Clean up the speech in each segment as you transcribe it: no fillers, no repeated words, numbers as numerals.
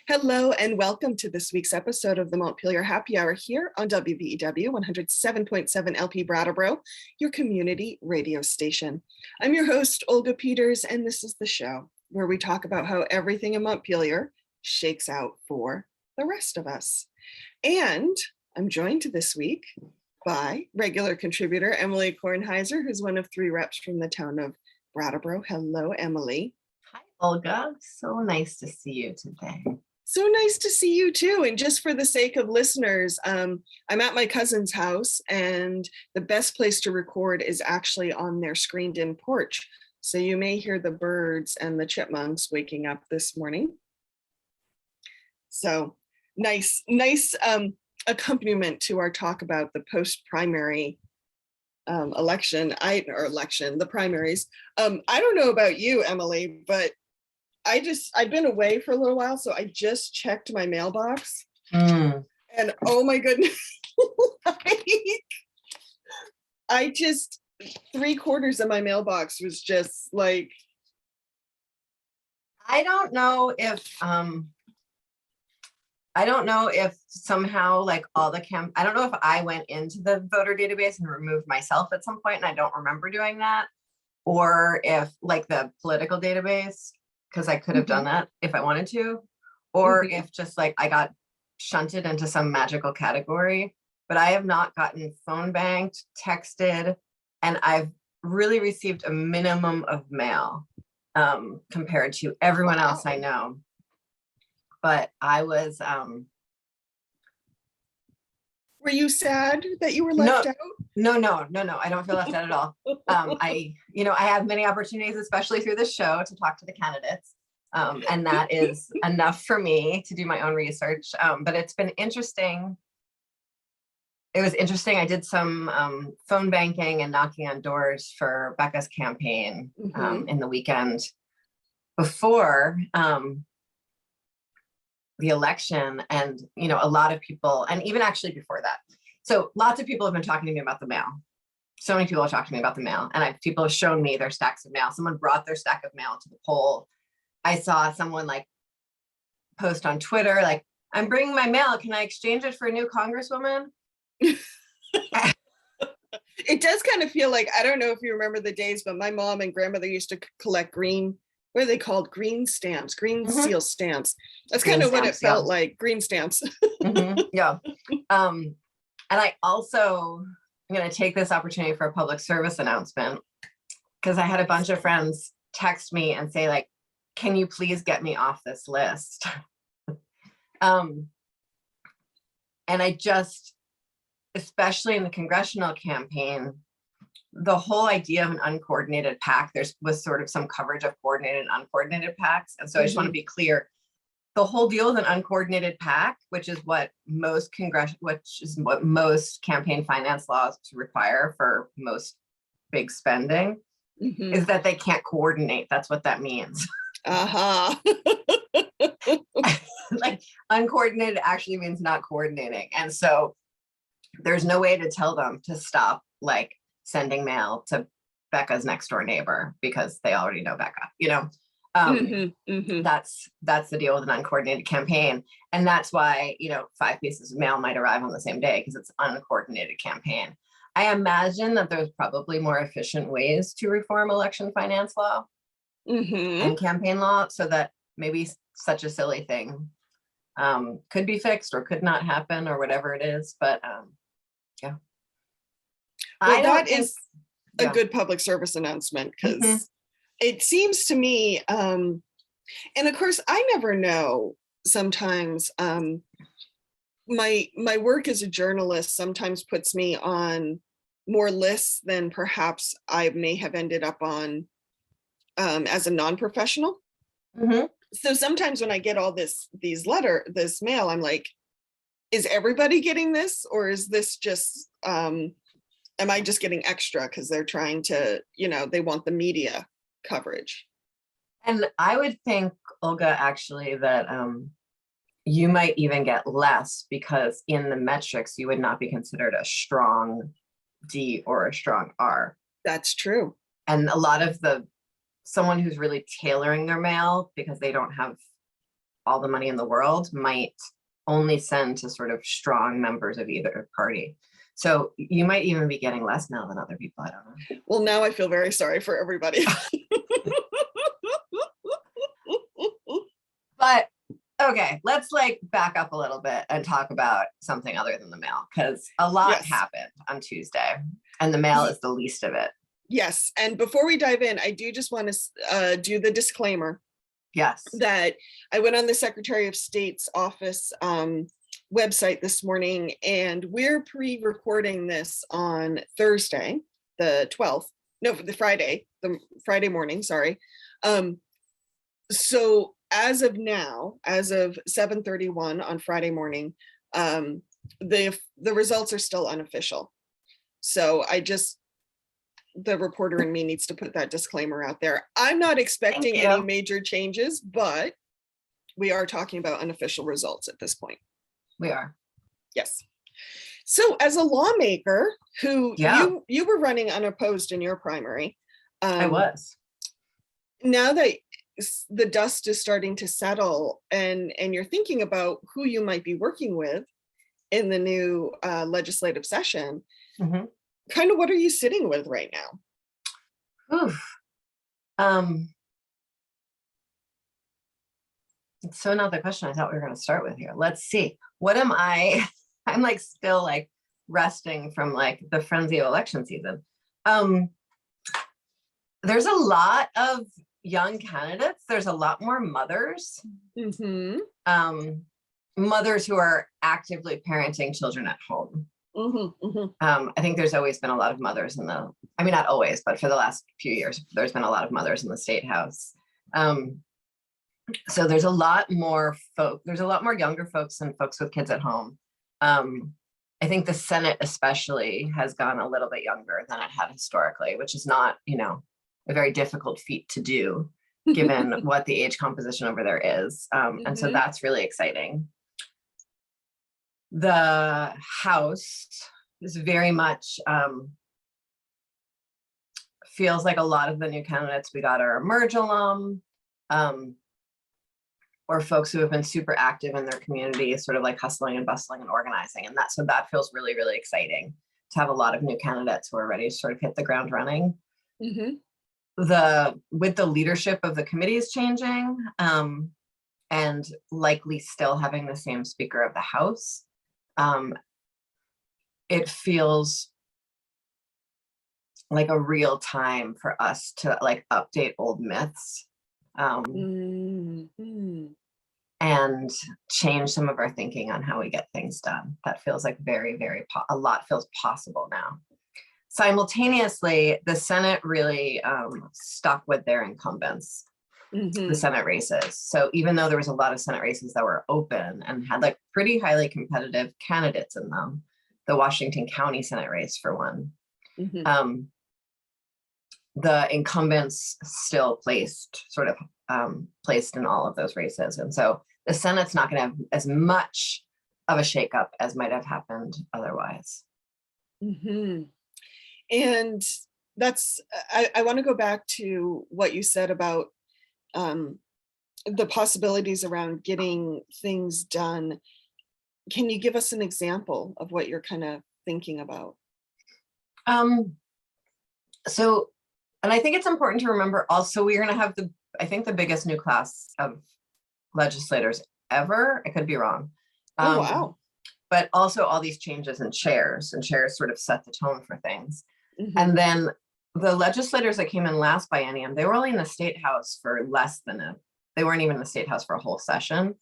Hello and welcome to this week's episode of the Montpelier Happy Hour here on WVEW 107.7 LP Brattleboro, your community radio station. I'm your host, Olga Peters, and this is the show where we talk about how everything in Montpelier shakes out for the rest of us. And I'm joined this week by regular contributor Emilie Kornheiser, who's one of three reps from the town of Brattleboro. Hello, Emilie. Hi, Olga. So nice to see you today. So nice to see you too. And just for the sake of listeners, I'm at my cousin's house, and the best place to record is actually on their screened-in porch. So you may hear the birds and the chipmunks waking up this morning. So nice accompaniment to our talk about the post-primary the primaries. I don't know about you, Emilie, but I've been away for a little while, so I just checked my mailbox, and oh my goodness, I just 3/4 of my mailbox was just like. I don't know if somehow like all the I don't know if I went into the voter database and removed myself at some point, and I don't remember doing that, or if like the political database, because I could have done that if I wanted to, or if just like I got shunted into some magical category. But I have not gotten phone banked, texted, and I've really received a minimum of mail compared to everyone else I know. But I was Were you sad that you were left out? No, I don't feel left out at all. I have many opportunities, especially through this show, to talk to the candidates. And that is enough for me to do my own research. But it's been interesting. It was interesting. I did some phone banking and knocking on doors for Becca's campaign in the weekend before the election. And, a lot of people, and even actually before that. So lots of people have been talking to me about the mail. So many people have talked to me about the mail, and people have shown me their stacks of mail. Someone brought their stack of mail to the poll. I saw someone like post on Twitter, like, I'm bringing my mail. Can I exchange it for a new congresswoman? It does kind of feel like, I don't know if you remember the days, but my mom and grandmother used to collect what are they called? Green stamps, seal stamps. That's kind of what it felt like, green stamps. Yeah. And I also am going to take this opportunity for a public service announcement, because I had a bunch of friends text me and say, like, can you please get me off this list? And I just, especially in the congressional campaign, the whole idea of an uncoordinated PAC, there was sort of some coverage of coordinated and uncoordinated PACs. And so I just want to be clear, the whole deal with an uncoordinated PAC, which is what most campaign finance laws require for most big spending, is that they can't coordinate. That's what that means. Like, uncoordinated actually means not coordinating. And so there's no way to tell them to stop like sending mail to Becca's next door neighbor because they already know Becca, That's the deal with an uncoordinated campaign. And that's why, 5 pieces of mail might arrive on the same day, because it's an uncoordinated campaign. I imagine that there's probably more efficient ways to reform election finance law and campaign law, so that maybe such a silly thing could be fixed or could not happen or whatever it is. But yeah. Well, that is a good public service announcement, because it seems to me, and of course, I never know sometimes. My work as a journalist sometimes puts me on more lists than perhaps I may have ended up on as a non-professional. So sometimes when I get all this mail, I'm like, is everybody getting this, or is this just am I just getting extra because they're trying to, they want the media coverage? And I would think, Olga, actually, that you might even get less, because in the metrics, you would not be considered a strong D or a strong R. That's true. And a lot of someone who's really tailoring their mail because they don't have all the money in the world might only send to sort of strong members of either party. So you might even be getting less mail than other people. I don't know. Well, now I feel very sorry for everybody. But okay, let's like back up a little bit and talk about something other than the mail, because a lot happened on Tuesday and the mail is the least of it. Yes. And before we dive in, I do just want to do the disclaimer. Yes. That I went on the Secretary of State's office website this morning, and we're pre-recording this on Thursday, the 12th. No, the Friday morning, sorry. So as of now, as of 7:31 on Friday morning, the results are still unofficial. So the reporter in me needs to put that disclaimer out there. I'm not expecting any major changes, but we are talking about unofficial results at this point. We are. Yes. So as a lawmaker who you were running unopposed in your primary. I was. Now that the dust is starting to settle and you're thinking about who you might be working with in the new legislative session, kind of what are you sitting with right now? Oof. So not the question I thought we were going to start with here. Let's see. What am I? I'm like still like resting from like the frenzy of election season. There's a lot of young candidates. There's a lot more mothers. Mothers who are actively parenting children at home. I think there's always been a lot of mothers I mean, not always, but for the last few years, there's been a lot of mothers in the State House. So there's a lot more younger folks and folks with kids at home. I think the Senate especially has gone a little bit younger than it had historically, which is not, a very difficult feat to do given what the age composition over there is. And so that's really exciting. The House is very much feels like a lot of the new candidates we got are Emerge alum, or folks who have been super active in their community, sort of like hustling and bustling and organizing. And that feels really, really exciting to have a lot of new candidates who are ready to sort of hit the ground running. With the leadership of the committees changing, and likely still having the same Speaker of the House, it feels like a real time for us to like update old myths and change some of our thinking on how we get things done. That feels like a lot feels possible now. Simultaneously, the Senate really stuck with their incumbents, the Senate races. So even though there was a lot of Senate races that were open and had like pretty highly competitive candidates in them, the Washington County Senate race for one, the incumbents still placed in all of those races. And so the Senate's not going to have as much of a shakeup as might have happened otherwise. And that's, I want to go back to what you said about the possibilities around getting things done. Can you give us an example of what you're kind of thinking about? And I think it's important to remember also, we're going to have I think the biggest new class of legislators ever. I could be wrong. Oh, wow. But also all these changes in chairs, and chairs sort of set the tone for things. And then the legislators that came in last biennium, they were only in the State House for they weren't even in the State House for a whole session.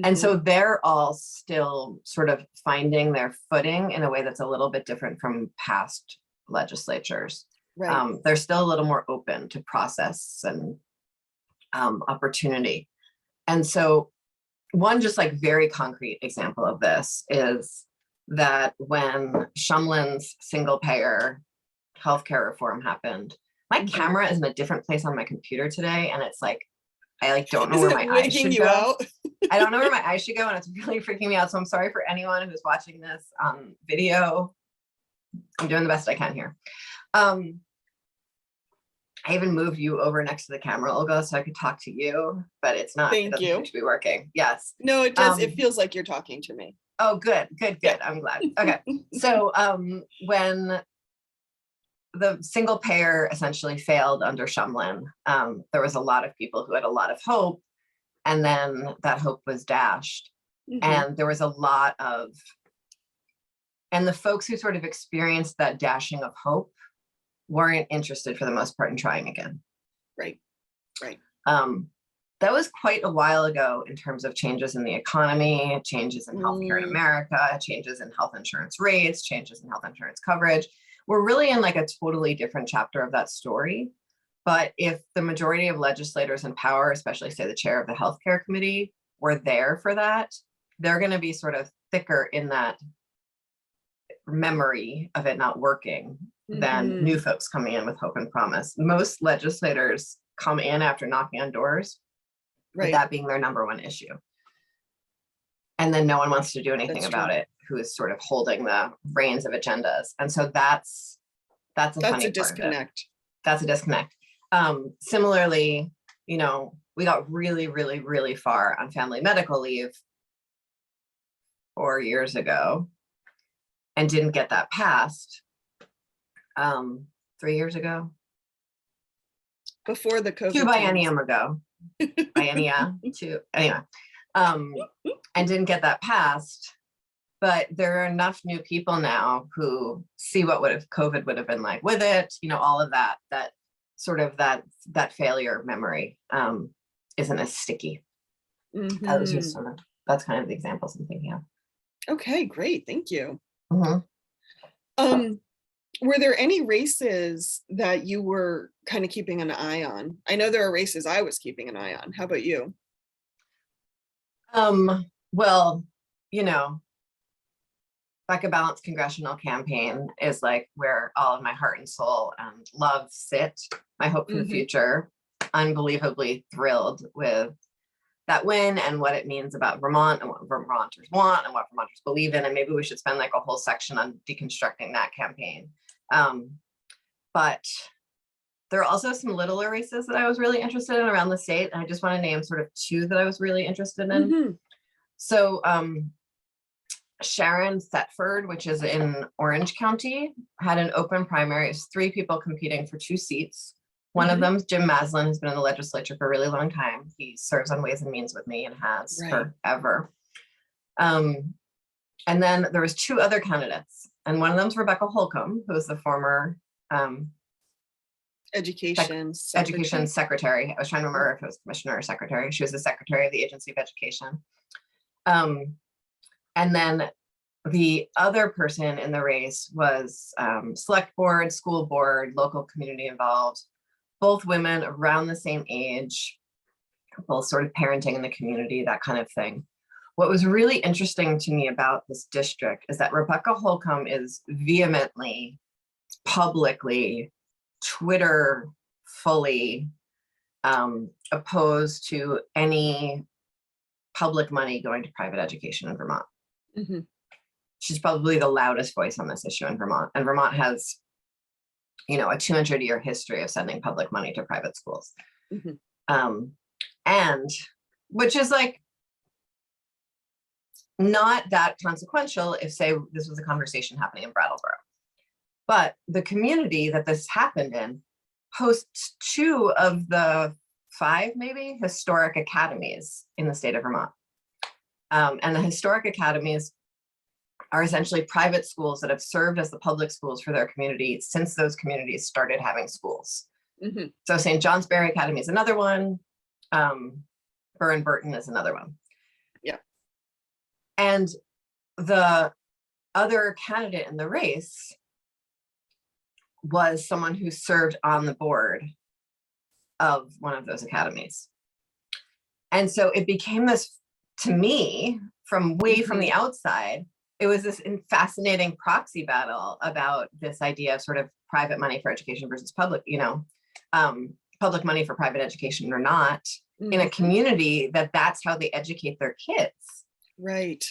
And so they're all still sort of finding their footing in a way that's a little bit different from past legislatures. Right. They're still a little more open to process and opportunity. And so one just like very concrete example of this is that when Shumlin's single payer healthcare reform happened, my camera is in a different place on my computer today. And it's like, I like don't know where my eyes should go. I don't know where my eyes should go, and it's really freaking me out. So I'm sorry for anyone who's watching this on video. I'm doing the best I can here. I even moved you over next to the camera, Olga, so I could talk to you, but it Thank doesn't you. seem to be working. Yes. No, it does. It feels like you're talking to me. Oh, good. Yeah. I'm glad. Okay. So when the single payer essentially failed under Shumlin, there was a lot of people who had a lot of hope, and then that hope was dashed. And there was a lot of, and the folks who sort of experienced that dashing of hope weren't interested for the most part in trying again. Right. That was quite a while ago in terms of changes in the economy, changes in healthcare in America, changes in health insurance rates, changes in health insurance coverage. We're really in like a totally different chapter of that story. But if the majority of legislators in power, especially say the chair of the healthcare committee, were there for that, they're going to be sort of thicker in that memory of it not working than new folks coming in with hope and promise. Most legislators come in after knocking on doors, with that being their number one issue. And then no one wants to do anything about it, who is sort of holding the reins of agendas. And so that's a disconnect. That's a disconnect. Similarly, you know, we got really, really, really far on family medical leave 4 years ago and didn't get that passed 3 years ago. Before the COVID. 2 biennium ago. Biennia, 2, anyway. And didn't get that passed. But there are enough new people now who see what COVID would have been like with it, you know, all of that sort of that failure memory isn't as sticky. That was just sort of, that's kind of the examples I'm thinking of. Okay, great. Thank you. Were there any races that you were kind of keeping an eye on? I know there are races I was keeping an eye on. How about you? Well, you know, Becca Balanced Congressional Campaign is like where all of my heart and soul and love sit. My hope for the future. Unbelievably thrilled with that win and what it means about Vermont and what Vermonters want and what Vermonters believe in. And maybe we should spend like a whole section on deconstructing that campaign. But there are also some littler races that I was really interested in around the state. And I just want to name sort of 2 that I was really interested in. So Sharon Thetford, which is in Orange County, had an open primary. It's 3 people competing for 2 seats. One of them is Jim Maslin, who's been in the legislature for a really long time. He serves on Ways and Means with me and has forever. And then there was 2 other candidates, and one of them is Rebecca Holcomb, who is the former education secretary. I was trying to remember if it was commissioner or secretary. She was the secretary of the Agency of Education. And then the other person in the race was select board, school board, local community involved, both women around the same age, both sort of parenting in the community, that kind of thing. What was really interesting to me about this district is that Rebecca Holcomb is vehemently, publicly, Twitter fully opposed to any public money going to private education in Vermont. She's probably the loudest voice on this issue in Vermont. And Vermont has, you know, a 200-year history of sending public money to private schools. And which is like not that consequential if, say, this was a conversation happening in Brattleboro. But the community that this happened in hosts 2 of the 5, maybe, historic academies in the state of Vermont. And the historic academies are essentially private schools that have served as the public schools for their community since those communities started having schools. So St. John's Berry Academy is another one. Burr and Burton is another one. And the other candidate in the race was someone who served on the board of one of those academies. And so it became this, to me, from the outside, it was this fascinating proxy battle about this idea of sort of private money for education versus public, you know, public money for private education or not, in a community that's how they educate their kids. Right.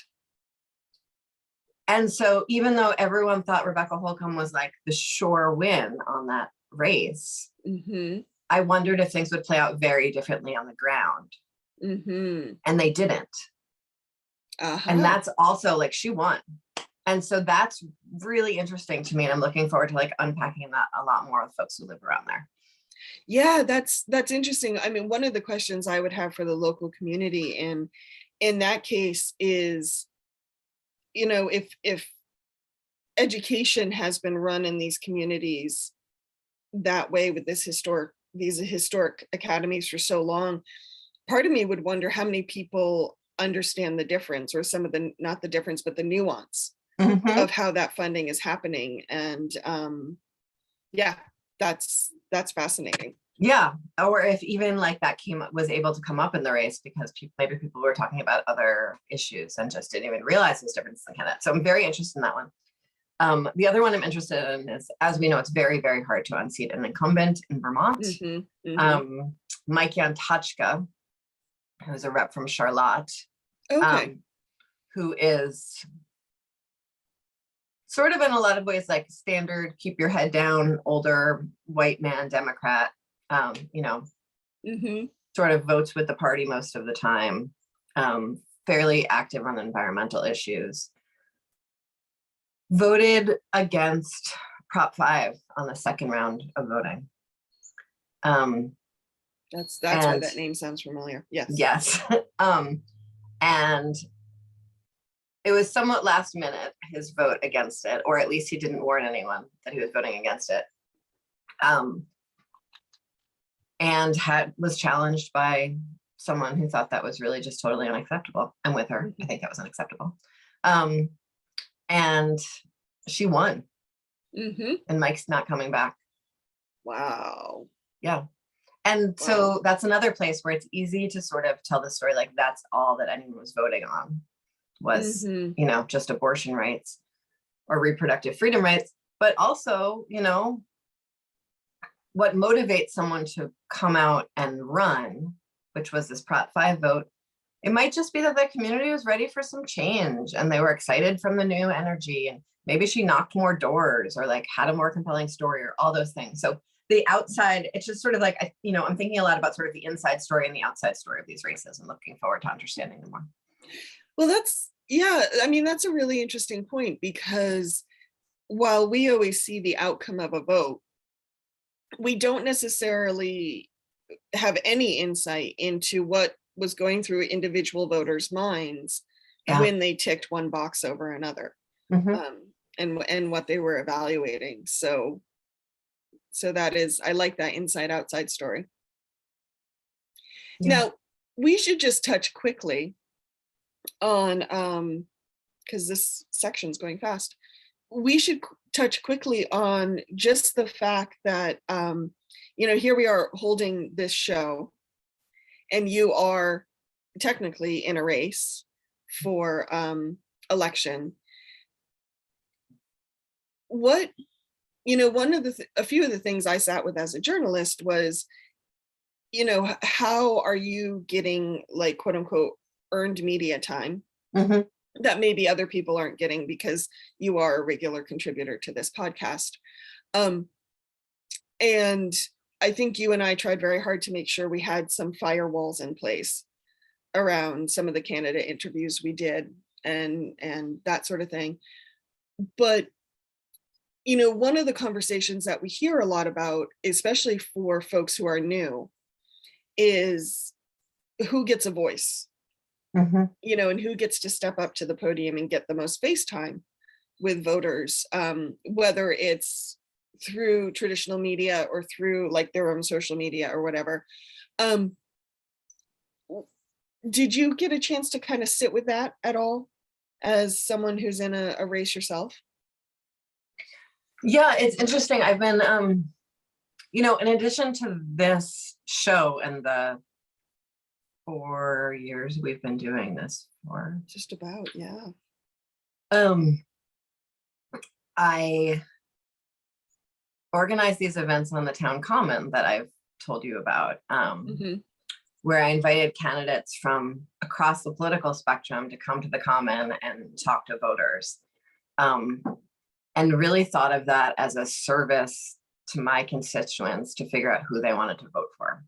And so even though everyone thought Rebecca Holcomb was like the sure win on race, Mm-hmm. I wondered if things would play out very differently on the ground. Mm-hmm. And they didn't. Uh-huh. And that's also like, she won. And so that's really interesting to me. And I'm looking forward to like unpacking that a lot more with folks who live around there. Yeah, that's interesting. I mean, one of the questions I would have for the local community in that case is, you know, if education has been run in these communities that way with these historic academies for so long, part of me would wonder how many people understand the difference, or some of the, not the difference, but the nuance of how that funding is happening. And yeah, that's fascinating. Yeah. Or if even like that was able to come up in the race because maybe people were talking about other issues and just didn't even realize this difference in Canada. So I'm very interested in that one. The other one I'm interested in is, as we know, it's very, very hard to unseat an incumbent in Vermont. Mm-hmm, mm-hmm. Mike Yantachka, who's a rep from Charlotte, Okay. who is sort of in a lot of ways like standard, keep your head down, older white man Democrat, you know, Mm-hmm. sort of votes with the party most of the time, fairly active on environmental issues. Voted against Prop 5 on the second round of voting. That's why that name sounds familiar. Yes. Yes. And it was somewhat last minute, his vote against it, or at least he didn't warn anyone that he was voting against it. And was challenged by someone who thought that was really just totally unacceptable. I'm with her. I think that was unacceptable. And she won. Mm-hmm. And Mike's not coming back. Wow. Yeah. And so that's another place where it's easy to sort of tell the story like that's all that anyone was voting on was, you know, just abortion rights or reproductive freedom rights. But also, you know, what motivates someone to come out and run, which was this Prop 5 vote, it might just be that the community was ready for some change and they were excited from the new energy, and maybe she knocked more doors or like had a more compelling story or all those things. So the outside, it's just sort of like, you know, I'm thinking a lot about sort of the inside story and the outside story of these races and looking forward to understanding them more. Well, yeah, I mean, that's a really interesting point, because while we always see the outcome of a vote, we don't necessarily have any insight into what was going through individual voters' minds when they ticked one box over another, and what they were evaluating. So that is, I like that inside outside story. Yeah. Now, we should just touch quickly on, because this section's going fast, we should touch quickly on just the fact that, you know, here we are holding this show and you are technically in a race for election. What, you know, a few of the things I sat with as a journalist was, you know, how are you getting like quote unquote earned media time that maybe other people aren't getting because you are a regular contributor to this podcast. And I think you and I tried very hard to make sure we had some firewalls in place around some of the candidate interviews we did and that sort of thing. But, you know, one of the conversations that we hear a lot about, especially for folks who are new, is who gets a voice. You know, and who gets to step up to the podium and get the most face time with voters, whether it's through traditional media or through like their own social media or whatever. Did you get a chance to kind of sit with that at all as someone who's in a race yourself? Yeah, it's interesting. I've been, you know, in addition to this show and the 4 years we've been doing this for, just about, yeah. I organized these events on the town common that I've told you about, where I invited candidates from across the political spectrum to come to the common and talk to voters, and really thought of that as a service to my constituents to figure out who they wanted to vote for.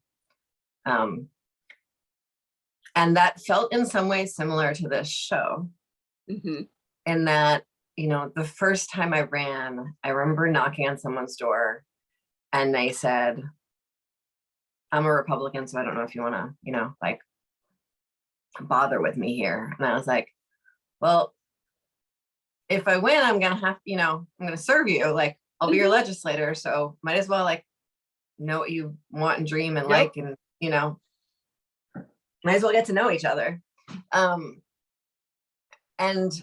And that felt in some ways similar to this show, in that, you know, the first time I ran, I remember knocking on someone's door and they said, I'm a Republican, so I don't know if you want to, you know, like bother with me here. And I was like, well, if I win, I'm going to have, you know, I'm going to serve you. Like, I'll be your legislator. So might as well like know what you want and dream and like, and, you know, might as well get to know each other. And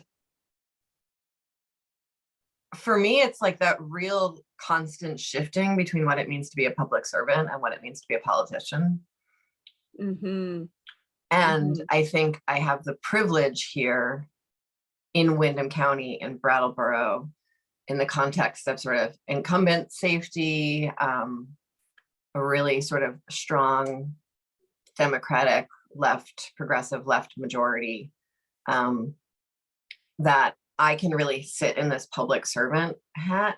for me, it's like that real constant shifting between what it means to be a public servant and what it means to be a politician. And I think I have the privilege here in Windham County, in Brattleboro, in the context of sort of incumbent safety, a really sort of strong Democratic left, progressive left majority, that I can really sit in this public servant hat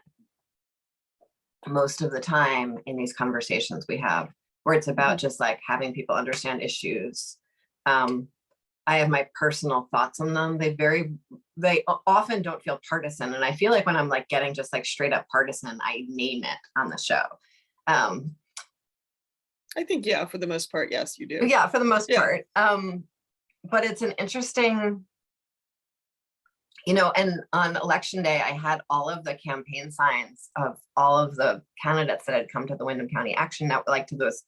most of the time in these conversations we have, where it's about just like having people understand issues. I have my personal thoughts on them. They often don't feel partisan. And I feel like when I'm like getting just like straight up partisan, I name it on the show. I think, yeah, for the most part, yes, you do. Yeah, for the most part. But it's an interesting, you know, and on election day, I had all of the campaign signs of all of the candidates that had come to the Windham County Action Network, like to those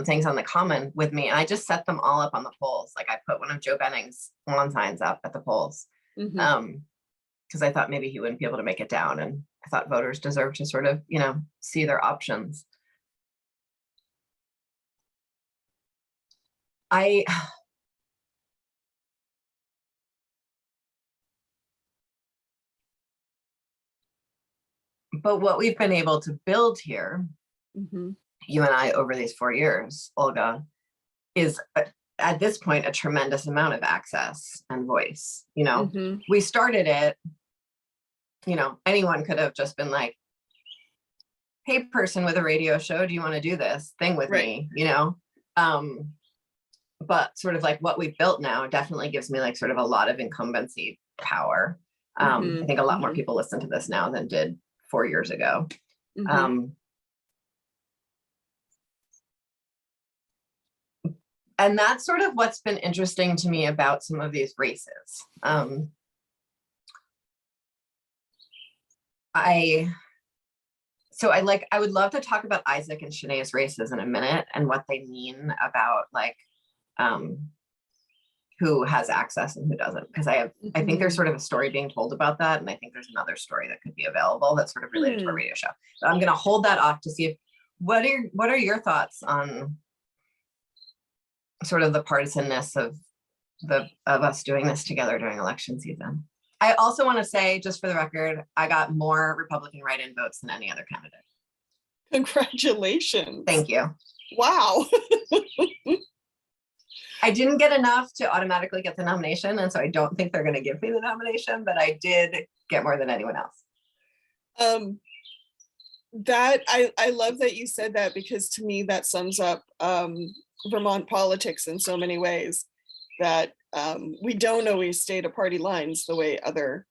things on the common with me. And I just set them all up on the polls. Like I put one of Joe Benning's lawn signs up at the polls because I thought maybe he wouldn't be able to make it down. And I thought voters deserve to sort of, you know, see their options. But what we've been able to build here, you and I, over these 4 years, Olga, is at this point a tremendous amount of access and voice. You know, we started it, you know, anyone could have just been like, hey, person with a radio show, do you want to do this thing with me? You know, but sort of like what we've built now definitely gives me like sort of a lot of incumbency power. I think a lot more people listen to this now than did 4 years ago. And that's sort of what's been interesting to me about some of these races. I would love to talk about Isaac and Shanae's races in a minute and what they mean about like who has access and who doesn't, because I think there's sort of a story being told about that, and I think there's another story that could be available that's sort of related to a radio show. But I'm going to hold that off to see if what are your thoughts on sort of the partisanness of us doing this together during election season. I also want to say, just for the record, I got more Republican write-in votes than any other candidate. Congratulations. Thank you. Wow. I didn't get enough to automatically get the nomination, and so I don't think they're going to give me the nomination, but I did get more than anyone else. That I love that you said that, because to me that sums up Vermont politics in so many ways, that we don't always stay to party lines the way other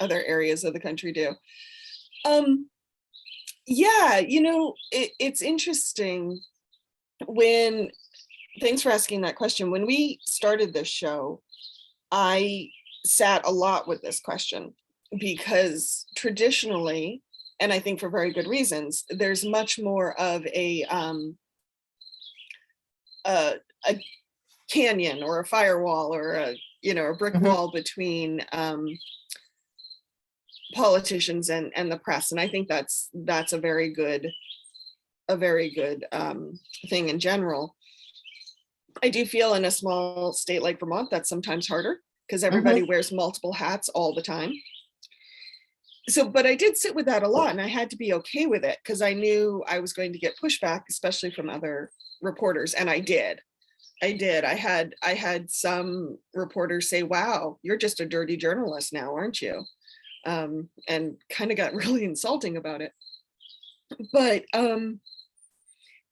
areas of the country do. Yeah, you know, it's interesting when, thanks for asking that question. When we started this show, I sat a lot with this question, because traditionally, and I think for very good reasons, there's much more of a canyon or a firewall or a brick wall between politicians and the press, and I think that's a very good thing in general. I do feel in a small state like Vermont that's sometimes harder, because everybody wears multiple hats all the time. So, but I did sit with that a lot, and I had to be okay with it, because I knew I was going to get pushback, especially from other reporters, and I did. I had some reporters say, wow, you're just a dirty journalist now, aren't you? And kind of got really insulting about it. But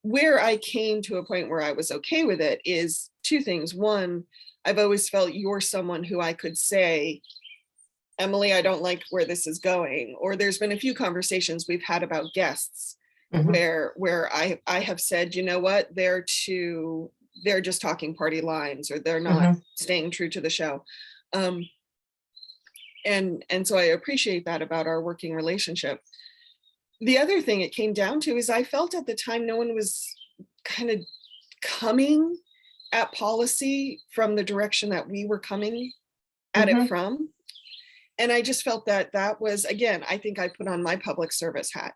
where I came to a point where I was okay with it is two things. One, I've always felt you're someone who I could say, Emily, I don't like where this is going. Or there's been a few conversations we've had about guests where I have said, you know what, they're just talking party lines, or they're not staying true to the show. And so I appreciate that about our working relationship. The other thing it came down to is I felt at the time no one was kind of coming at policy from the direction that we were coming at it from. And I just felt that was, again, I think I put on my public service hat.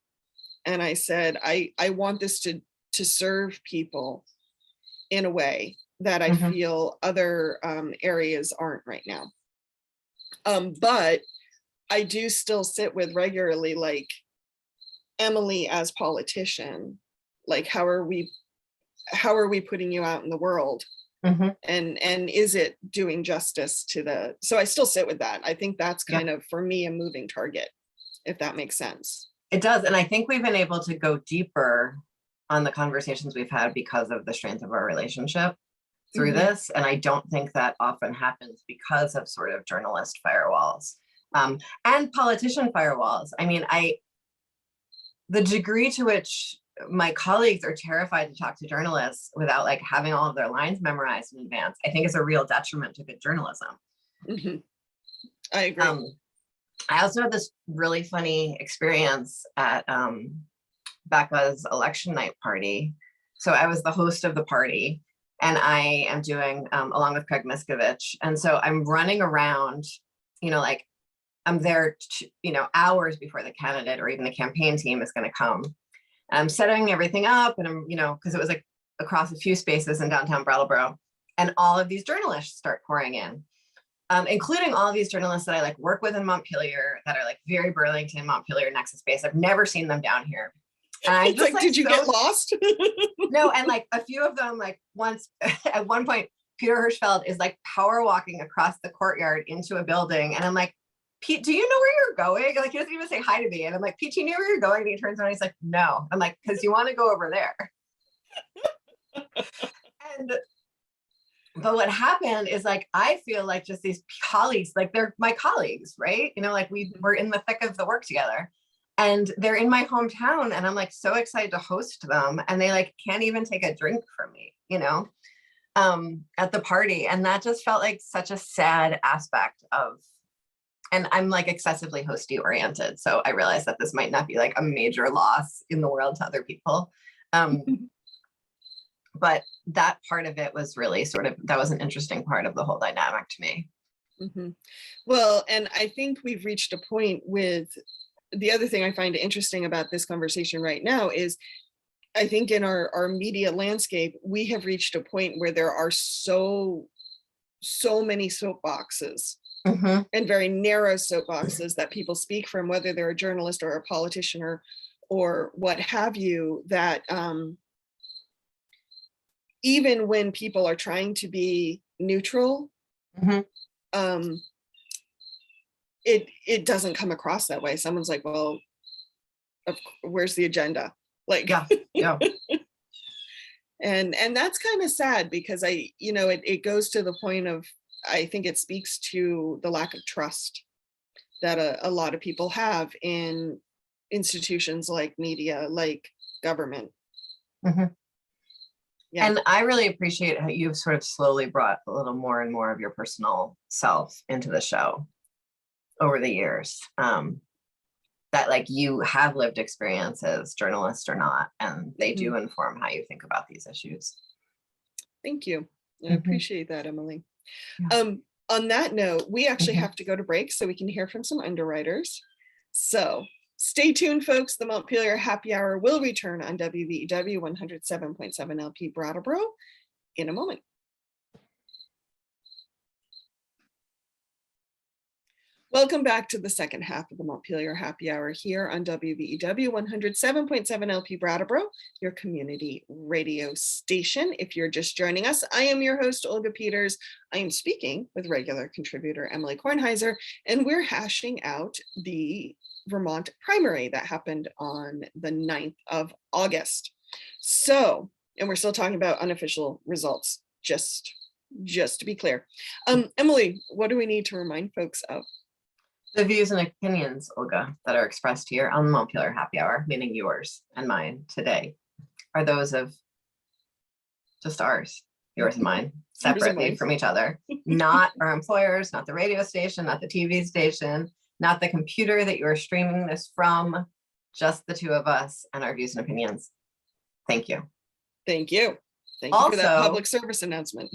And I said, I want this to serve people in a way that I feel other areas aren't right now. But I do still sit with regularly, like, Emily as politician, like, how are we putting you out in the world? And is it doing justice to so I still sit with that. I think that's kind of, for me, a moving target, if that makes sense. It does. And I think we've been able to go deeper on the conversations we've had because of the strength of our relationship through this. And I don't think that often happens because of sort of journalist firewalls and politician firewalls. I mean, the degree to which my colleagues are terrified to talk to journalists without like having all of their lines memorized in advance, I think is a real detriment to good journalism. I agree. I also had this really funny experience at Becca's election night party. So I was the host of the party, and I am doing, along with Craig Miskovich. And so I'm running around, like I'm there, hours before the candidate or even the campaign team is going to come. And I'm setting everything up, and I'm, because it was like across a few spaces in downtown Brattleboro, and all of these journalists start pouring in. Including all of these journalists that I like work with in Montpelier, that are like very Burlington, Montpelier nexus based. I've never seen them down here. And I just like, did you get lost? No, and like a few of them, like once at one point, Peter Hirschfeld is like power walking across the courtyard into a building, and I'm like, Pete, do you know where you're going? Like, he doesn't even say hi to me, and I'm like, Pete, you know where you're going? And he turns around, and he's like, no. I'm like, because you want to go over there. But what happened is, like, I feel like just these colleagues, like they're my colleagues, right? Like we were in the thick of the work together, and they're in my hometown, and I'm like so excited to host them, and they like can't even take a drink from me, at the party. And that just felt like such a sad aspect of, and I'm like excessively hosty oriented. So I realized that this might not be like a major loss in the world to other people. But that part of it was really that was an interesting part of the whole dynamic to me. Well, and I think we've reached a point with, the other thing I find interesting about this conversation right now is, I think in our media landscape, we have reached a point where there are so many soapboxes and very narrow soapboxes that people speak from, whether they're a journalist or a politician or what have you, that even when people are trying to be neutral, it doesn't come across that way. Someone's like, well, where's the agenda? Like, yeah. And that's kind of sad, because it goes to the point of, I think it speaks to the lack of trust that a lot of people have in institutions like media, like government. Yeah. And I really appreciate how you've sort of slowly brought a little more and more of your personal self into the show over the years. That like you have lived experiences, journalist or not, and they do inform how you think about these issues. Thank you. I appreciate that, Emily. Yeah. On that note, we actually have to go to break so we can hear from some underwriters. So stay tuned, folks. The Montpelier Happy Hour will return on WVEW 107.7 LP Brattleboro in a moment. Welcome back to the second half of the Montpelier Happy Hour here on WVEW 107.7 LP Brattleboro, your community radio station. If you're just joining us, I am your host, Olga Peters. I am speaking with regular contributor Emilie Kornheiser, and we're hashing out the Vermont primary that happened on the 9th of August. So, and we're still talking about unofficial results, just to be clear. Emilie, what do we need to remind folks of? The views and opinions, Olga, that are expressed here on the Montpelier Happy Hour, meaning yours and mine today, are those of just ours, yours and mine, separately from each other. Not our employers, not the radio station, not the TV station, not the computer that you are streaming this from, just the two of us and our views and opinions. Thank you. Thank you. Thank you for that public service announcement.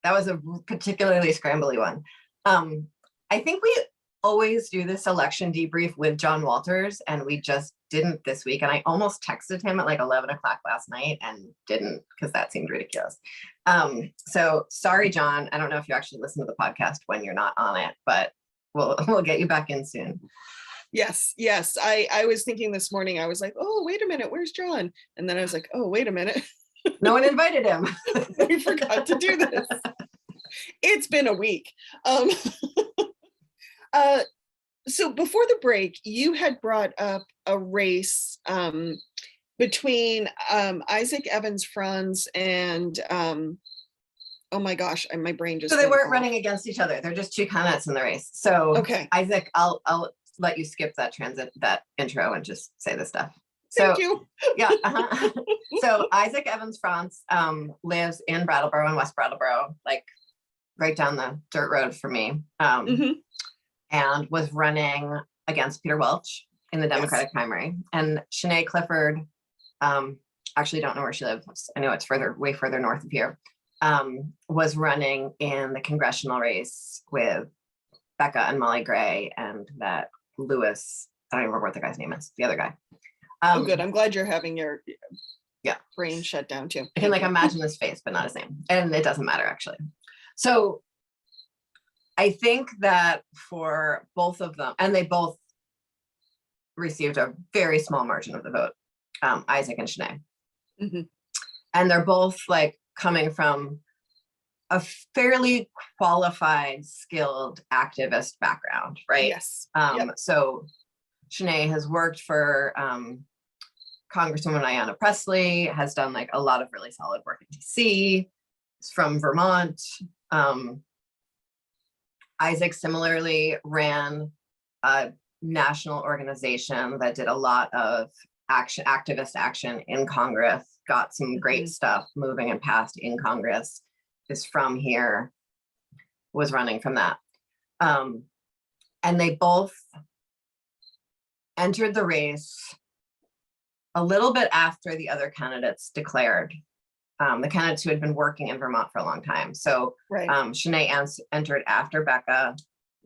That was a particularly scrambly one. I think we always do this election debrief with John Walters, and we just didn't this week. And I almost texted him at like 11 o'clock last night and didn't, because that seemed ridiculous. So sorry, John. I don't know if you actually listen to the podcast when you're not on it, but we'll get you back in soon. Yes. I was thinking this morning, I was like, oh, wait a minute, where's John? And then I was like, oh, wait a minute. No one invited him. We forgot to do this. It's been a week. So before the break, you had brought up a race between Isaac Evans Franz and oh my gosh, my brain just. So they weren't running against each other. They're just two candidates in the race. So okay, Isaac, I'll let you skip that intro and just say the stuff. Thank you. Yeah. So Isaac Evans Franz lives in Brattleboro, in West Brattleboro, like right down the dirt road for me. And was running against Peter Welch in the Democratic primary. And Shanae Clifford, actually don't know where she lives. I know it's way further north of here, was running in the congressional race with Becca and Molly Gray and that Lewis, I don't even remember what the guy's name is, the other guy. Oh, good. I'm glad you're having your brain shut down too. I can imagine his face, but not his name. And it doesn't matter actually. So I think that for both of them, and they both received a very small margin of the vote, Isaac and Shanae. And they're both like coming from a fairly qualified, skilled activist background, right? Yes. So Shanae has worked for Congresswoman Ayanna Pressley, has done like a lot of really solid work in DC, is from Vermont. Isaac similarly ran a national organization that did a lot of activist action in Congress, got some great stuff moving and passed in Congress, is from here, was running from that. And they both entered the race a little bit after the other candidates declared. The candidates who had been working in Vermont for a long time. So Shanae entered after Becca.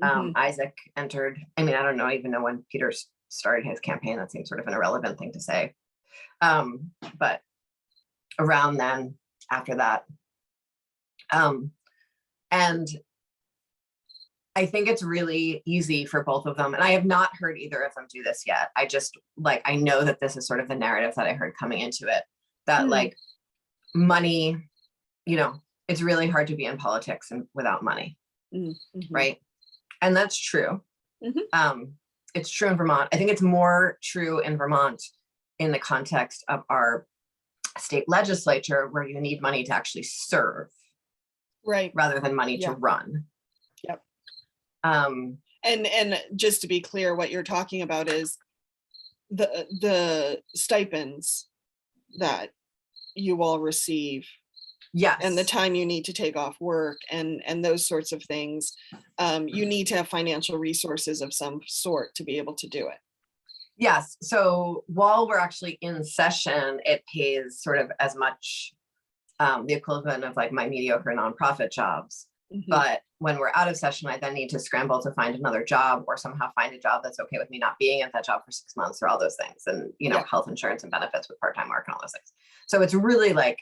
Isaac entered, I don't even know when Peter started his campaign. That seems sort of an irrelevant thing to say. But around then, after that. And I think it's really easy for both of them. And I have not heard either of them do this yet. I know that this is sort of the narrative that I heard coming into it, that like, money, it's really hard to be in politics and without money, right? And that's true. It's true in Vermont. I think it's more true in Vermont in the context of our state legislature, where you need money to actually serve, right, rather than money to run. Yep. And just to be clear, what you're talking about is the stipends that you all receive, and the time you need to take off work and those sorts of things. You need to have financial resources of some sort to be able to do it. Yes. So while we're actually in session, it pays sort of as much, the equivalent of like my mediocre nonprofit jobs. But when we're out of session, I then need to scramble to find another job, or somehow find a job that's okay with me not being at that job for 6 months, or all those things, and health insurance and benefits with part-time work and all those things. So it's really like,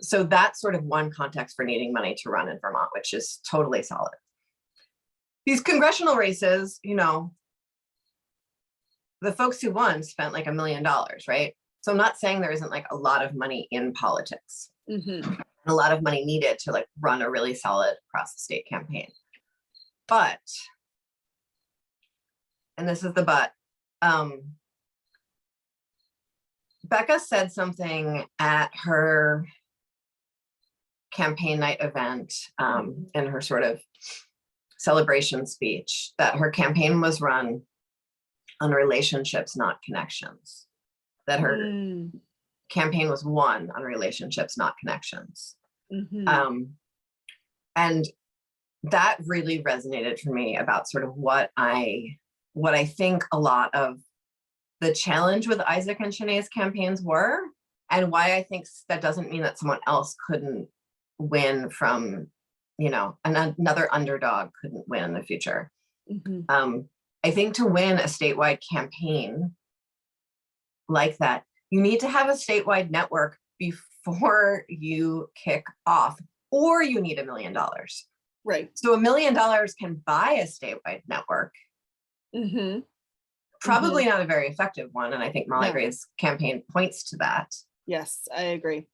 so that's sort of one context for needing money to run in Vermont, which is totally solid. these congressional races, you know, the folks who won spent like $1 million, right? So I'm not saying there isn't like a lot of money in politics, a lot of money needed to like run a really solid across the state campaign. But, and this is the but, Becca said something at her campaign night event, in her sort of celebration speech, that her campaign was run on relationships, not connections. That her campaign was won on relationships, not connections. And that really resonated for me about sort of what I think a lot of the challenge with Isaac and Shanae's campaigns were, and why I think that doesn't mean that someone else couldn't win from, you know, another underdog couldn't win in the future. I think to win a statewide campaign like that, you need to have a statewide network before you kick off, or you need $1 million. Right. So $1 million can buy a statewide network. Probably not a very effective one. And I think Molly Gray's campaign points to that. Yes, I agree.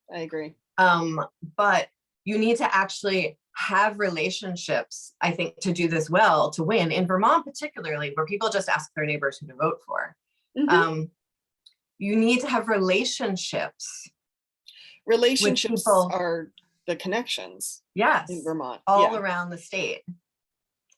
But you need to actually have relationships, I think, to do this well, to win in Vermont, particularly where people just ask their neighbors who to vote for. You need to have relationships. Relationships are the connections. Yes, in Vermont, all around the state.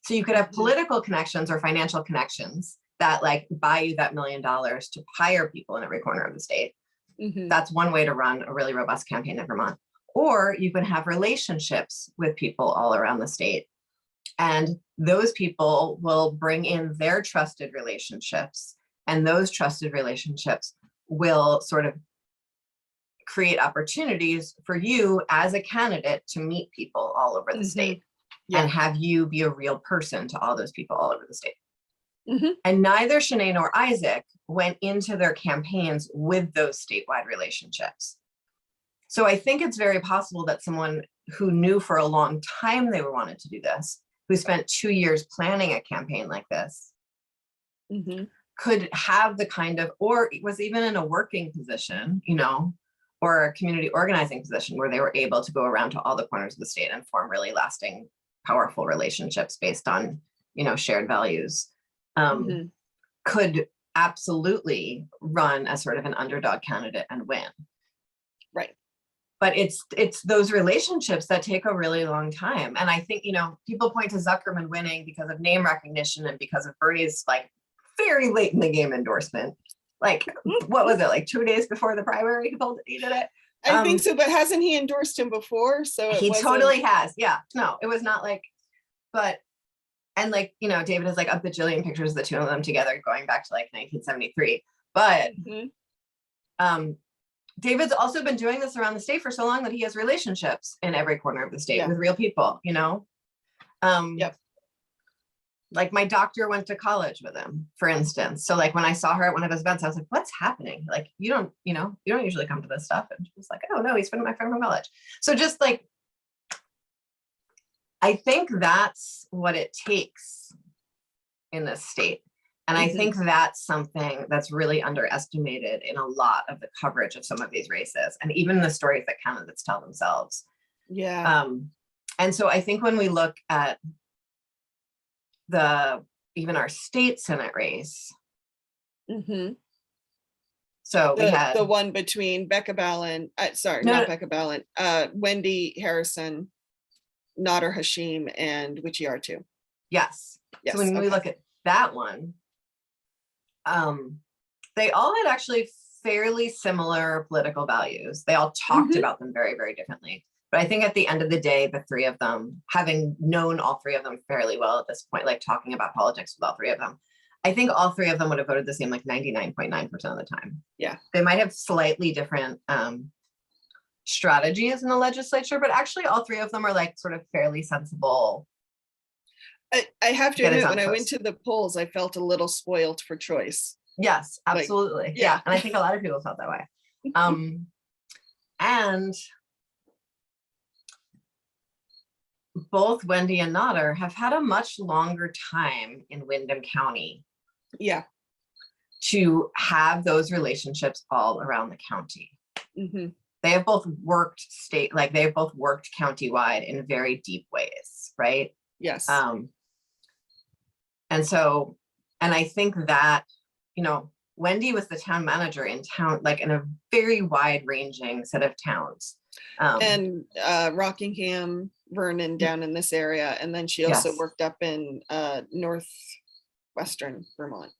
So you could have political connections or financial connections that like buy you that $1 million to hire people in every corner of the state. That's one way to run a really robust campaign in Vermont. Or you can have relationships with people all around the state. And those people will bring in their trusted relationships. And those trusted relationships will sort of create opportunities for you as a candidate to meet people all over the state and have you be a real person to all those people all over the state. And neither Shanae nor Isaac went into their campaigns with those statewide relationships. So I think it's very possible that someone who knew for a long time they wanted to do this, who spent 2 years planning a campaign like this, could have the kind of, or was even in a working position, you know, or a community organizing position where they were able to go around to all the corners of the state and form really lasting, powerful relationships based on, you know, shared values. Could absolutely run as sort of an underdog candidate and win. Right. But it's those relationships that take a really long time. And I think, you know, people point to Zuckerman winning because of name recognition and because of Bernie's like very late in the game endorsement. Like, what was it, like 2 days before the primary he did it? I think so, but hasn't he endorsed him before? So he totally has. Yeah, no, it was not like, but, and like, you know, David has like a bajillion pictures of the two of them together going back to like 1973. But David's also been doing this around the state for so long that he has relationships in every corner of the state with real people, you know? Like my doctor went to college with him, for instance. So like when I saw her at one of his events, I was like, what's happening? Like, you don't usually come to this stuff. And she was like, oh no, he's been my friend from college. So just like, I think that's what it takes in this state. And I think that's something that's really underestimated in a lot of the coverage of some of these races, and even the stories that candidates tell themselves. And so I think when we look at even our state Senate race. So we had the one between Becca Balin, Becca Balin, Wendy Harrison, Nader Hashim, and Witchy R2. Yes. So when we look at that one, they all had actually fairly similar political values. They all talked about them very, very differently. But I think at the end of the day, the three of them, having known all three of them fairly well at this point, like talking about politics with all three of them, I think all three of them would have voted the same like 99.9% of the time. Yeah. They might have slightly different strategies in the legislature, but actually all three of them are like sort of fairly sensible. I have to admit, when I went to the polls, I felt a little spoiled for choice. Yes, absolutely. Like, yeah. And I think a lot of people felt that way. And both Wendy and Nodder have had a much longer time in Windham County Yeah. to have those relationships all around the county. Mm-hmm. They have both worked they've both worked countywide in very deep ways, right? Yes. And so, and I think that, you know, Wendy was the town manager in town, like in a very wide ranging set of towns. And Rockingham, Vernon, down in this area. And then she also Yes. worked up in northwestern Vermont.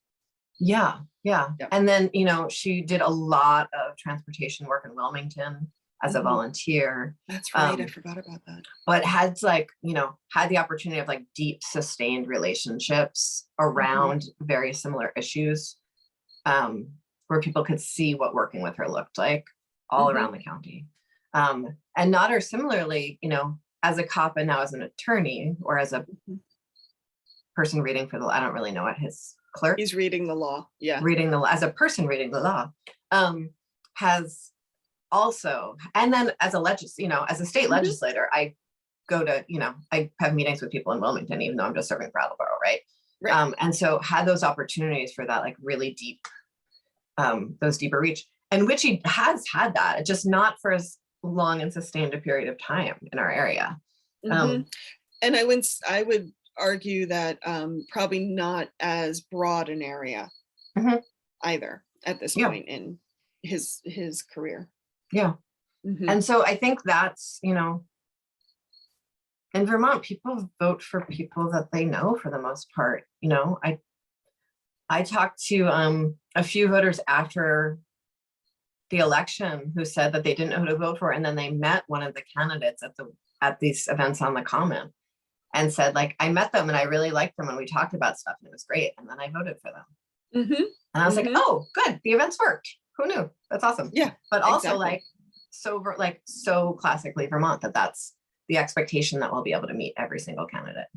Yeah. Yep. And then, you know, she did a lot of transportation work in Wilmington as a volunteer. That's right. I forgot about that. But had the opportunity of like deep sustained relationships around very similar issues, where people could see what working with her looked like all around the county. And Nodder similarly, you know, as a cop and now as an attorney or as a person reading for the, I don't really know what his clerk. He's reading the law. Yeah. As a person reading the law, has also, and then as a state legislator, I go to, I have meetings with people in Wilmington, even though I'm just serving Brattleboro, right? And so had those opportunities for that, like really deep, those deeper reach, and which he has had that, just not for as long and sustained a period of time in our area. And I would argue that probably not as broad an area either at this point in his career. Yeah. And so I think that's, you know, in Vermont, people vote for people that they know for the most part. You know, I talked to a few voters after the election who said that they didn't know who to vote for, and then they met one of the candidates at these events on the Common and said, like, I met them and I really liked them and we talked about stuff and it was great, and then I voted for them. And I was like, oh, good, the events worked. Who knew? That's awesome. Yeah. But also so classically Vermont that's the expectation that we'll be able to meet every single candidate.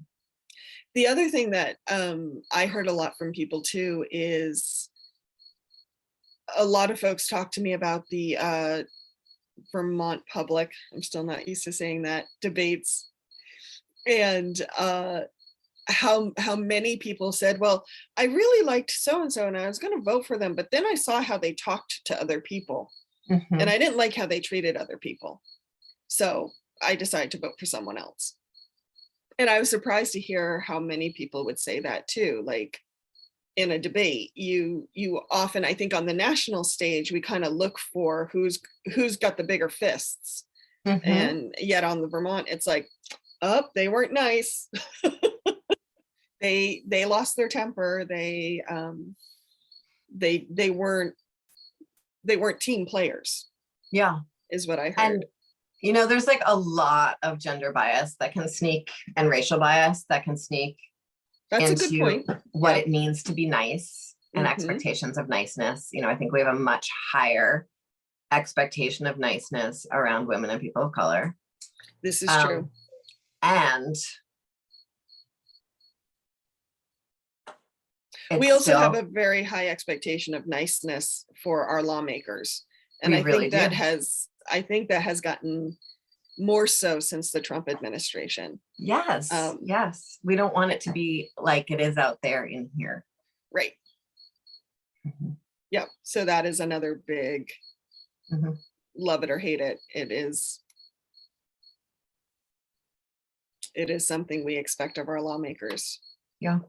The other thing that I heard a lot from people too is a lot of folks talk to me about the Vermont public, I'm still not used to saying that, debates, and how many people said, well, I really liked so-and-so and I was going to vote for them, but then I saw how they talked to other people and I didn't like how they treated other people. So I decided to vote for someone else. And I was surprised to hear how many people would say that too. Like in a debate, you often, I think on the national stage, we kind of look for who's got the bigger fists. And yet on the Vermont, it's like, oh, they weren't nice. They lost their temper. They weren't team players. Yeah. Is what I heard. And you know, there's like a lot of gender bias that can sneak, and racial bias that can sneak into what it means to be nice and expectations of niceness. You know, I think we have a much higher expectation of niceness around women and people of color. This is true. And we also have a very high expectation of niceness for our lawmakers. And I think that has gotten more so since the Trump administration. Yes. Yes. We don't want it to be like it is out there in here. Right. Yeah. So that is another big love it or hate it. It is something we expect of our lawmakers. Yeah.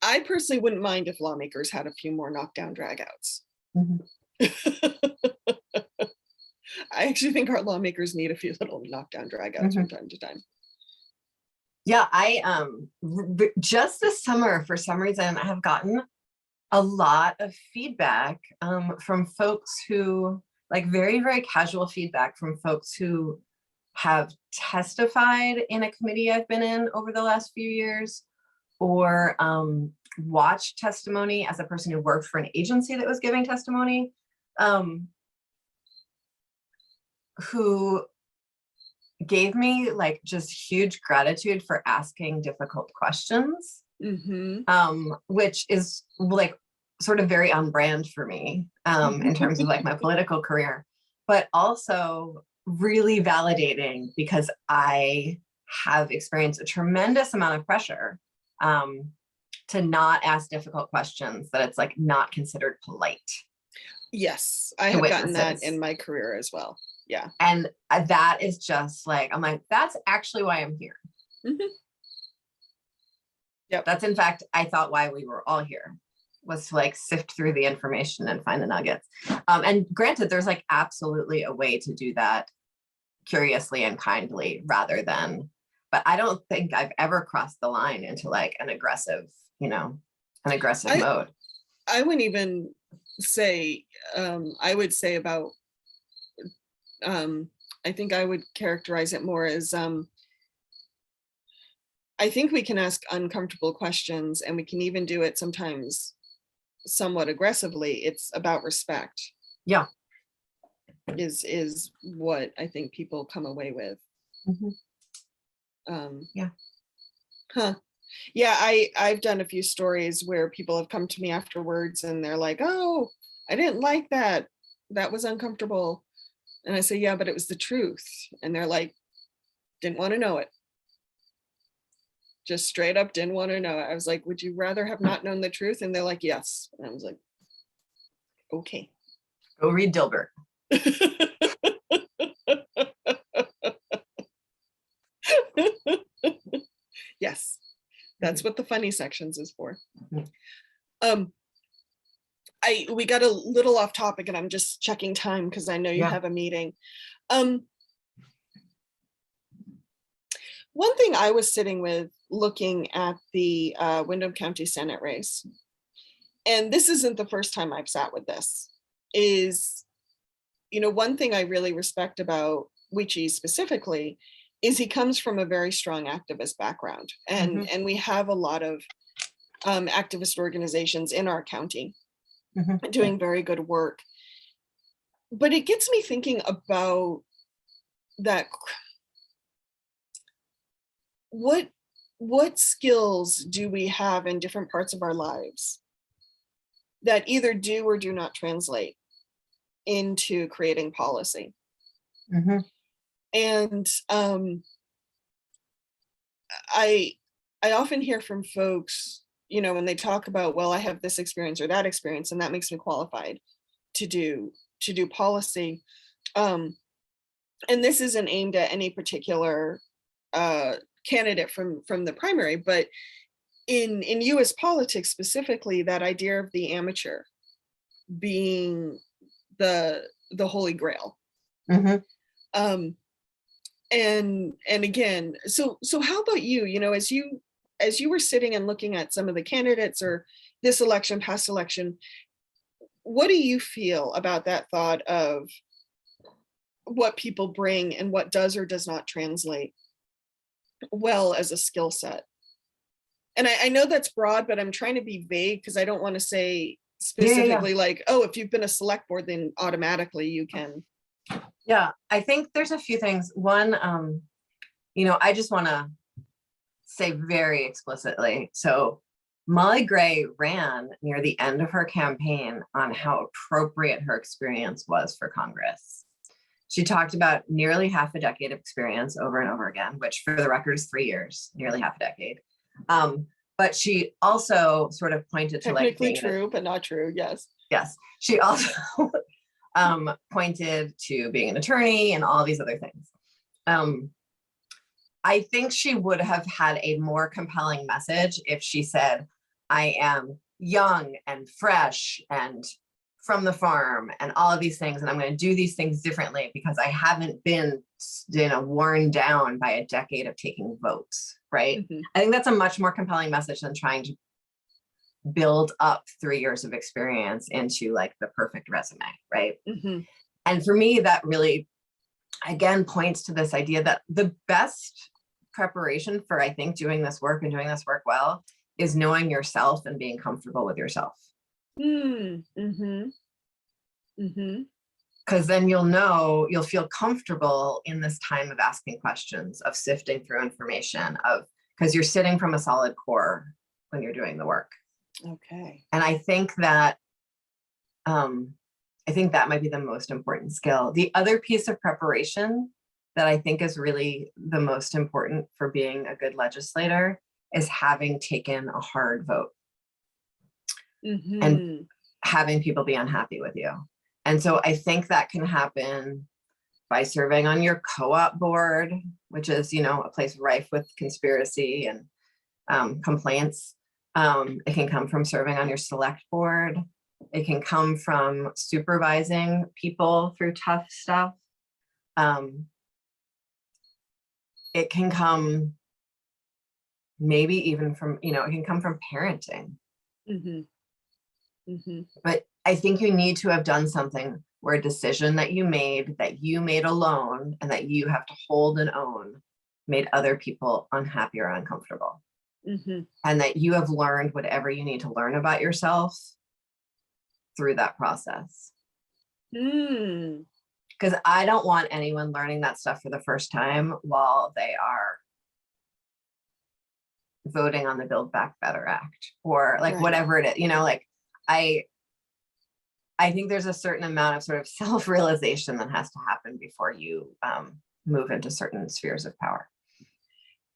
I personally wouldn't mind if lawmakers had a few more knockdown dragouts. I actually think our lawmakers need a few little knockdown dragouts from time to time. Yeah, I just this summer, for some reason, I have gotten a lot of feedback from folks who, like very, very casual feedback from folks who have testified in a committee I've been in over the last few years, or watched testimony as a person who worked for an agency that was giving testimony, who gave me like just huge gratitude for asking difficult questions, which is like sort of very on brand for me in terms of like my political career, but also really validating because I have experienced a tremendous amount of pressure to not ask difficult questions, that it's like not considered polite. Yes, I To have gotten that witnesses. in my career as well. Yeah. And that is just like, I'm like, that's actually why I'm here. Mhm. Yep. That's in fact, I thought why we were all here, was to like sift through the information and find the nuggets. And granted, there's like absolutely a way to do that curiously and kindly rather than, but I don't think I've ever crossed the line into like an aggressive, an aggressive mode. I wouldn't even say, I would say about, I think I would characterize it more as, I think we can ask uncomfortable questions, and we can even do it sometimes somewhat aggressively. It's about respect. Yeah. Is what I think people come away with. Yeah. Huh. Yeah, I've done a few stories where people have come to me afterwards and they're like, oh, I didn't like that. That was uncomfortable. And I say, yeah, but it was the truth. And they're like, didn't want to know it. Just straight up didn't want to know it. I was like, would you rather have not known the truth? And they're like, yes. And I was like, okay. Go read Dilbert. Yes, that's what the funny sections is for. We got a little off topic, and I'm just checking time because I know you have a meeting. One thing I was sitting with looking at the Windham County Senate race, and this isn't the first time I've sat with this, is, one thing I really respect about Weechie specifically is he comes from a very strong activist background, and we have a lot of activist organizations in our county doing very good work. But it gets me thinking about that. What skills do we have in different parts of our lives that either do or do not translate into creating policy? And I often hear from folks, when they talk about, well, I have this experience or that experience, and that makes me qualified to do policy. And this isn't aimed at any particular candidate from the primary, but in US politics specifically, that idea of the amateur being the holy grail. And again, so how about you, as you were sitting and looking at some of the candidates or this election, past election, what do you feel about that thought of what people bring and what does or does not translate well as a skill set? And I know that's broad, but I'm trying to be vague because I don't want to say specifically like, oh, if you've been a select board, then automatically you can. Yeah, I think there's a few things. One, I just want to say very explicitly. So Molly Gray ran near the end of her campaign on how appropriate her experience was for Congress. She talked about nearly half a decade of experience over and over again, which for the record is 3 years, nearly half a decade. But she also sort of pointed to technically true, but not true. Yes. Yes. She also pointed to being an attorney and all these other things. I think she would have had a more compelling message if she said, I am young and fresh and from the farm and all of these things, and I'm going to do these things differently because I haven't been, worn down by a decade of taking votes, right? I think that's a much more compelling message than trying to build up 3 years of experience into like the perfect resume, right? And for me, that really, again, points to this idea that the best preparation for, I think, doing this work and doing this work well is knowing yourself and being comfortable with yourself. Because then you'll feel comfortable in this time of asking questions, of sifting through information, because you're sitting from a solid core when you're doing the work. Okay. And I think that might be the most important skill. The other piece of preparation that I think is really the most important for being a good legislator is having taken a hard vote and having people be unhappy with you. And so I think that can happen by serving on your co-op board, which is, a place rife with conspiracy and complaints. It can come from serving on your select board. It can come from supervising people through tough stuff. It can come maybe even from, it can come from parenting. But I think you need to have done something where a decision that you made alone and that you have to hold and own made other people unhappy or uncomfortable. And that you have learned whatever you need to learn about yourself through that process. Because I don't want anyone learning that stuff for the first time while they are voting on the Build Back Better Act or like whatever it is, I think there's a certain amount of sort of self-realization that has to happen before you move into certain spheres of power.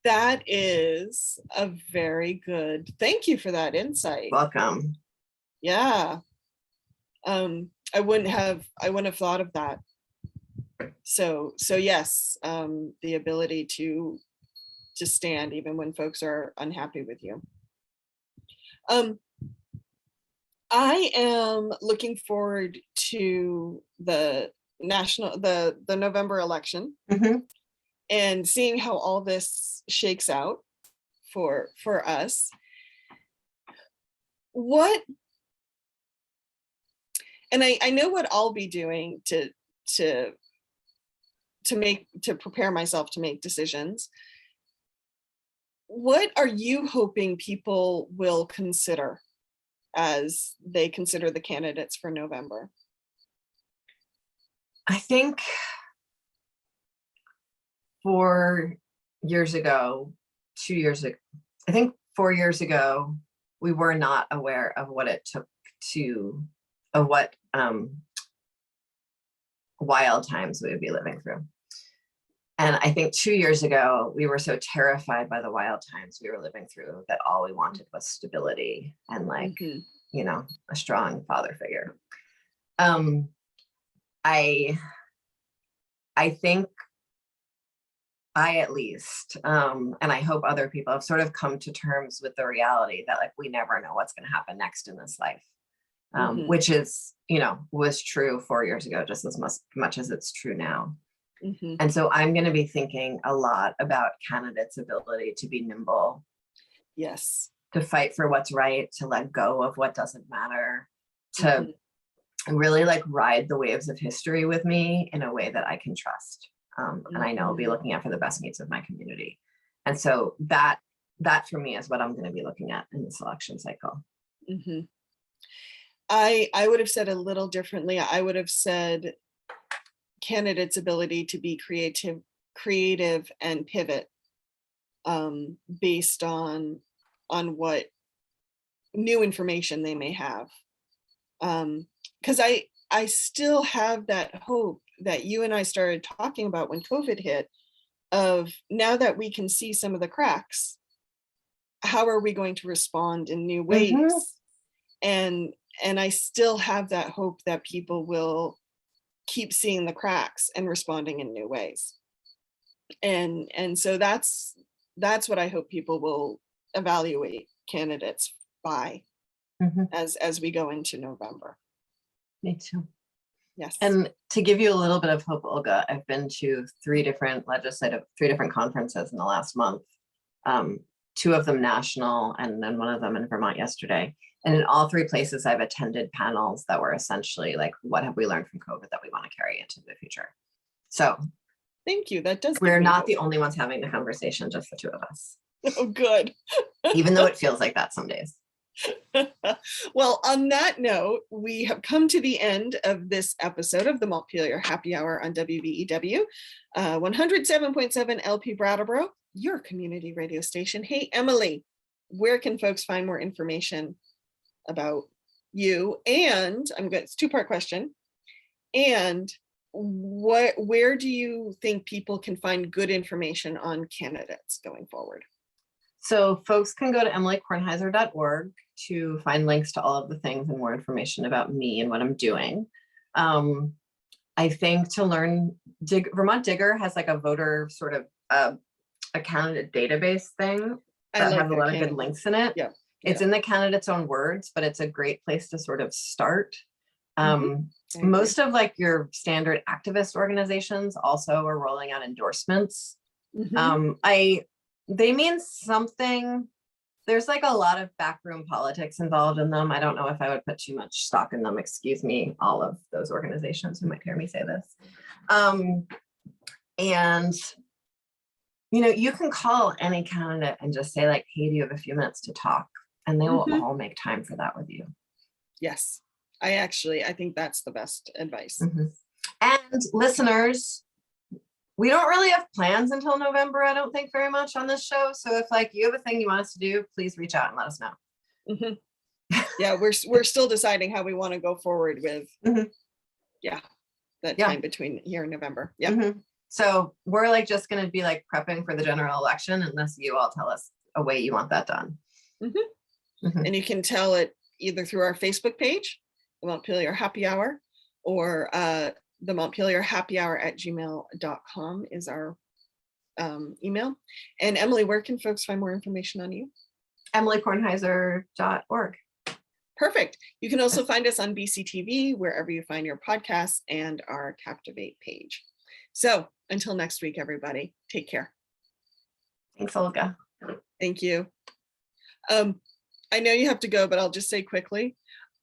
That is a very good, thank you for that insight. Welcome. Yeah. I wouldn't have thought of that. So yes, the ability to stand even when folks are unhappy with you. I am looking forward to the November election and seeing how all this shakes out for us. And I know what I'll be doing to prepare myself to make decisions. What are you hoping people will consider as they consider the candidates for November? I think 4 years ago, 2 years ago, I think 4 years ago, we were not aware of what it took of what wild times we would be living through. And I think 2 years ago, we were so terrified by the wild times we were living through that all we wanted was stability and a strong father figure. I think I at least, and I hope other people have sort of come to terms with the reality that we never know what's going to happen next in this life, which is, was true 4 years ago, just as much as it's true now. And so I'm going to be thinking a lot about candidates' ability to be nimble. Yes. To fight for what's right, to let go of what doesn't matter, to really ride the waves of history with me in a way that I can trust. And I know I'll be looking out for the best needs of my community. And so that for me is what I'm going to be looking at in this election cycle. I would have said a little differently. I would have said candidates' ability to be creative and pivot based on what new information they may have. Because I still have that hope that you and I started talking about when COVID hit, of now that we can see some of the cracks, how are we going to respond in new ways? And I still have that hope that people will keep seeing the cracks and responding in new ways. And so that's what I hope people will evaluate candidates by as we go into November. Me too. Yes. And to give you a little bit of hope, Olga, I've been to three different conferences in the last month, 2 of them national, and then 1 of them in Vermont yesterday. And in all 3 places, I've attended panels that were essentially what have we learned from COVID that we want to carry into the future? So thank you. That does. We're not the only ones having the conversation, just the 2 of us. Oh, good. Even though it feels like that some days. Well, on that note, we have come to the end of this episode of the Montpelier Happy Hour on WVEW, 107.7 LP Brattleboro, your community radio station. Hey, Emily, where can folks find more information about you? And it's a 2-part question. And where do you think people can find good information on candidates going forward? So folks can go to emiliekornheiser.org to find links to all of the things and more information about me and what I'm doing. I think to learn, Vermont Digger has like a voter sort of a candidate database thing that has a lot of good links in it. Yeah. It's in the candidate's own words, but it's a great place to sort of start. Most of like your standard activist organizations also are rolling out endorsements. They mean something. There's like a lot of backroom politics involved in them. I don't know if I would put too much stock in them. Excuse me, all of those organizations who might hear me say this. And you can call any candidate and just say like, hey, do you have a few minutes to talk? And they will all make time for that with you. Yes, I think that's the best advice. And listeners, we don't really have plans until November, I don't think very much on this show. So if like you have a thing you want us to do, please reach out and let us know. Yeah, we're still deciding how we want to go forward with that time between here and November. So we're like just going to be like prepping for the general election unless you all tell us a way you want that done. And you can tell it either through our Facebook page, the Montpelier Happy Hour, or the Montpelier Happy Hour @gmail.com is our email. And Emily, where can folks find more information on you? emiliekornheiser.org. Perfect. You can also find us on BCTV, wherever you find your podcasts, and our Captivate page. So until next week, everybody, take care. Thanks, Olga. Thank you. I know you have to go, but I'll just say quickly,